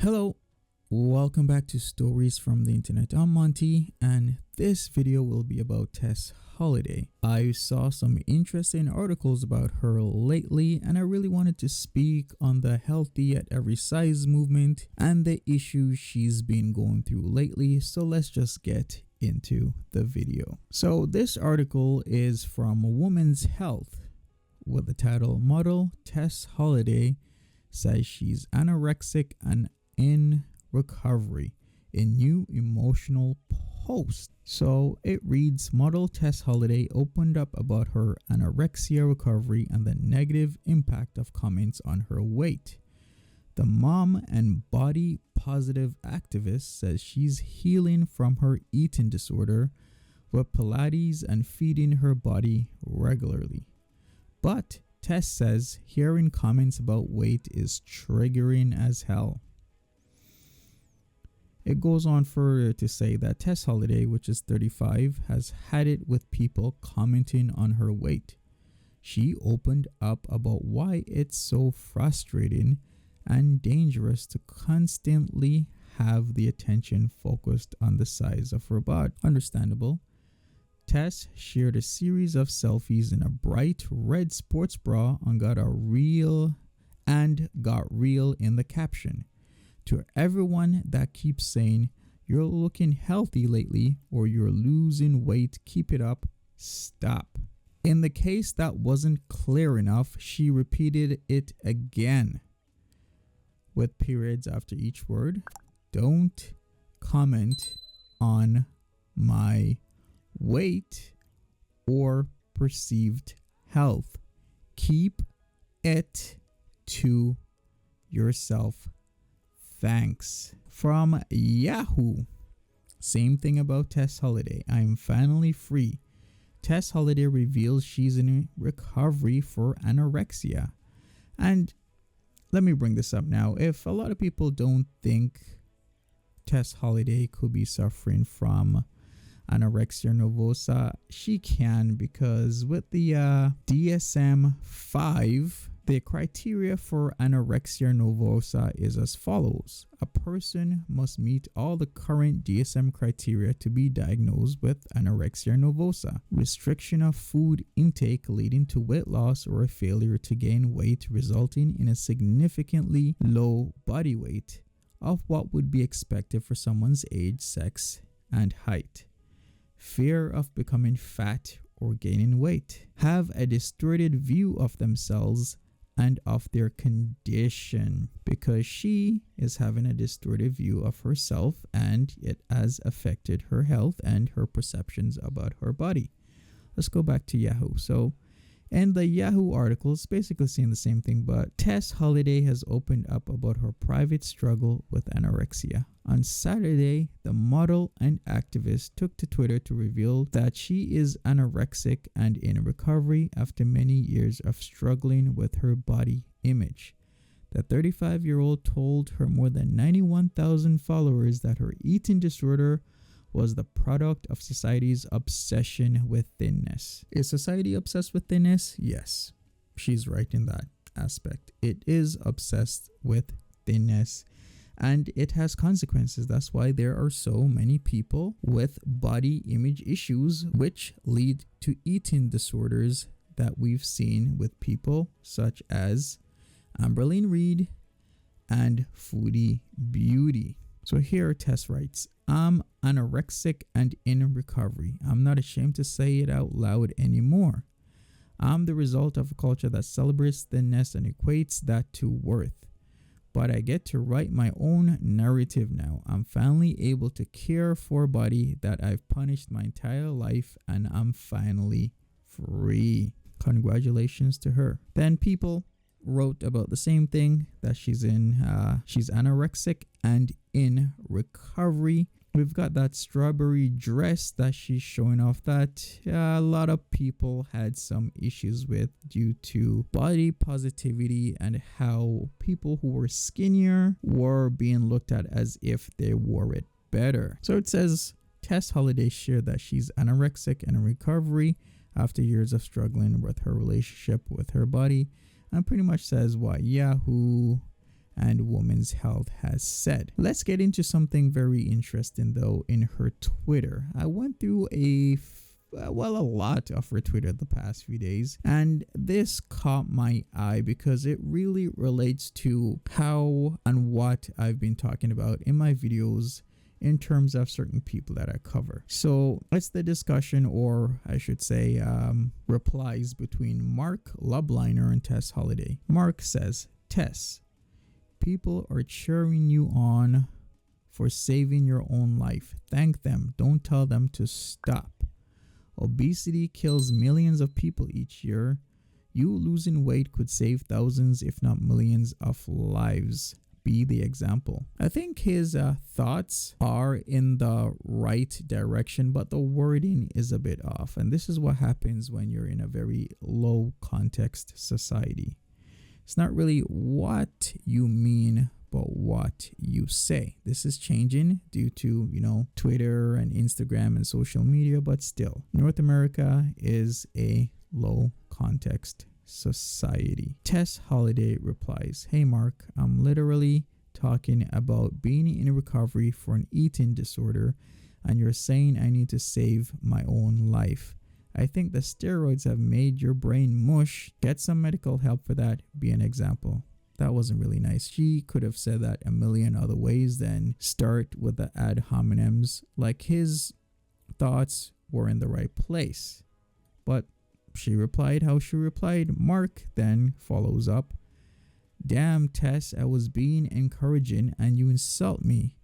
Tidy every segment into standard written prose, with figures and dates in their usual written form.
Hello, welcome back to Stories from the Internet. I'm Monty, and this video will be about Tess Holliday. I saw some interesting articles about her lately, and I really wanted to speak on the healthy at every size movement and the issues she's been going through lately. So let's just get into the video. So this article is from Women's Health with the title "Model Tess Holliday says she's anorexic and in recovery, a new emotional post." So it reads, model Tess Holliday opened up about her anorexia recovery and the negative impact of comments on her weight. The mom and body positive activist says she's healing from her eating disorder with Pilates and feeding her body regularly. But Tess says hearing comments about weight is triggering as hell. It goes on further to say that Tess Holliday, which is 35, has had it with people commenting on her weight. She opened up about why it's so frustrating and dangerous to constantly have the attention focused on the size of her body. Understandable. Tess shared a series of selfies in a bright red sports bra and got real in the caption. To everyone that keeps saying, "You're looking healthy lately," or "You're losing weight, keep it up," stop. In the case that wasn't clear enough, she repeated it again with periods after each word. Don't comment on my weight or perceived health. Keep it to yourself. Thanks. From Yahoo. Same thing about Tess Holliday. I'm finally free. Tess Holliday reveals she's in recovery for anorexia. And let me bring this up now. If a lot of people don't think Tess Holliday could be suffering from anorexia nervosa, she can, because with the DSM-5, the criteria for anorexia nervosa is as follows. A person must meet all the current DSM criteria to be diagnosed with anorexia nervosa. Restriction of food intake leading to weight loss or a failure to gain weight resulting in a significantly low body weight of what would be expected for someone's age, sex, and height. Fear of becoming fat or gaining weight. Have a distorted view of themselves and of their condition, because she is having a distorted view of herself and it has affected her health and her perceptions about her body. Let's go back to Yahoo. So in the Yahoo article, it's basically saying the same thing, but Tess Holliday has opened up about her private struggle with anorexia. On Saturday, the model and activist took to Twitter to reveal that she is anorexic and in recovery after many years of struggling with her body image. The 35-year-old told her more than 91,000 followers that her eating disorder was the product of society's obsession with thinness. Is society obsessed with thinness? Yes, she's right in that aspect. It is obsessed with thinness and it has consequences. That's why there are so many people with body image issues which lead to eating disorders that we've seen with people such as Amberlynn Reid and Foodie Beauty. So here Tess writes, I'm anorexic and in recovery. I'm not ashamed to say it out loud anymore. I'm the result of a culture that celebrates thinness and equates that to worth. But I get to write my own narrative now. I'm finally able to care for a body that I've punished my entire life, and I'm finally free. Congratulations to her. Then people wrote about the same thing, that she's anorexic and in recovery. We've got that strawberry dress that she's showing off that a lot of people had some issues with due to body positivity and how people who were skinnier were being looked at as if they wore it better. So it says Tess Holliday shared that she's anorexic and in recovery after years of struggling with her relationship with her body, and pretty much says why Yahoo and Women's Health has said. Let's get into something very interesting though in her Twitter. I went through a lot of her Twitter the past few days, and this caught my eye because it really relates to how and what I've been talking about in my videos in terms of certain people that I cover. So it's the discussion, or I should say replies between Mark Lubliner and Tess Holliday. Mark says, Tess, people are cheering you on for saving your own life. Thank them. Don't tell them to stop. Obesity kills millions of people each year. You losing weight could save thousands, if not millions, of lives. Be the example. I think his thoughts are in the right direction, but the wording is a bit off. And this is what happens when you're in a very low context society. It's not really what you mean, but what you say. This is changing due to, Twitter and Instagram and social media, but still, North America is a low context society. Tess Holliday replies, Hey Mark, I'm literally talking about being in recovery for an eating disorder, and you're saying I need to save my own life. I think the steroids have made your brain mush. Get some medical help for that. Be an example. That wasn't really nice. She could have said that a million other ways than start with the ad hominems. Like, his thoughts were in the right place. But she replied how she replied. Mark then follows up. Damn, Tess, I was being encouraging and you insult me.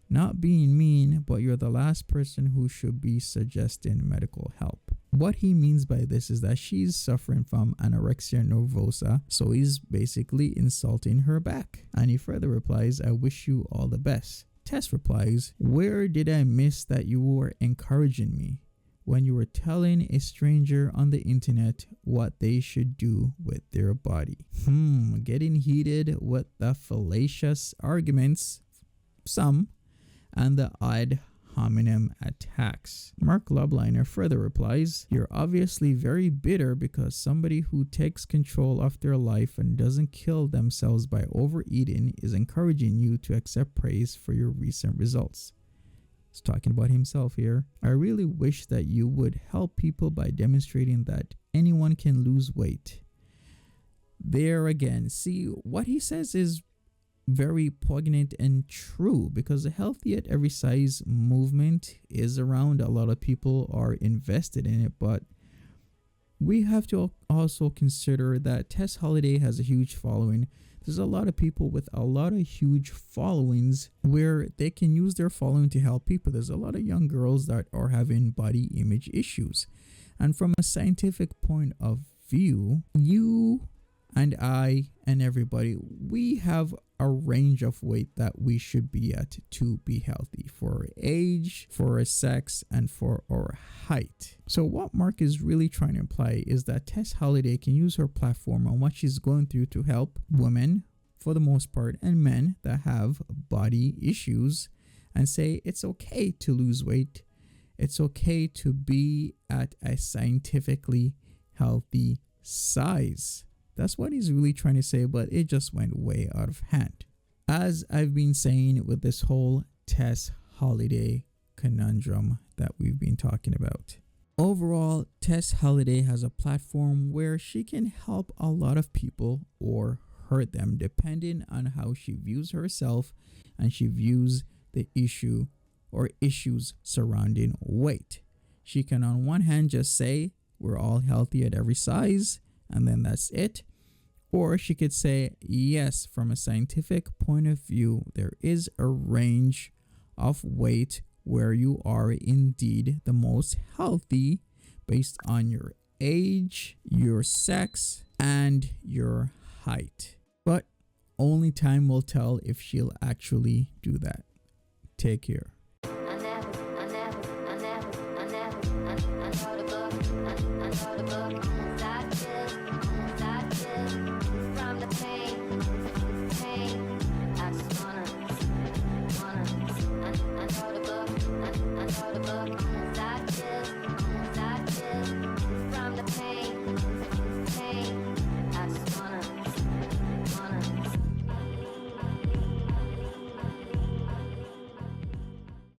Not being mean, but you're the last person who should be suggesting medical help. What he means by this is that she's suffering from anorexia nervosa, so he's basically insulting her back. And he further replies, I wish you all the best. Tess replies, where did I miss that you were encouraging me when you were telling a stranger on the internet what they should do with their body? Getting heated with the fallacious arguments, some, and the ad hominem attacks. Mark Lubliner further replies, you're obviously very bitter because somebody who takes control of their life and doesn't kill themselves by overeating is encouraging you to accept praise for your recent results. He's talking about himself here. I really wish that you would help people by demonstrating that anyone can lose weight. There again, see, what he says is very poignant and true, because the healthy at every size movement is around. A lot of people are invested in it, but we have to also consider that Tess Holliday has a huge following. There's a lot of people with a lot of huge followings where they can use their following to help people. There's a lot of young girls that are having body image issues, and from a scientific point of view, you and I and everybody, we have a range of weight that we should be at to be healthy for our age, for our sex, and for our height. So what Mark is really trying to imply is that Tess Holliday can use her platform and what she's going through to help women, for the most part, and men that have body issues, and say it's okay to lose weight. It's okay to be at a scientifically healthy size. That's what he's really trying to say, but it just went way out of hand. As I've been saying with this whole Tess Holliday conundrum that we've been talking about. Overall, Tess Holliday has a platform where she can help a lot of people or hurt them depending on how she views herself and she views the issue or issues surrounding weight. She can on one hand just say we're all healthy at every size, and then that's it. Or she could say, yes, from a scientific point of view, there is a range of weight where you are indeed the most healthy based on your age, your sex, and your height. But only time will tell if she'll actually do that. Take care. I know the book.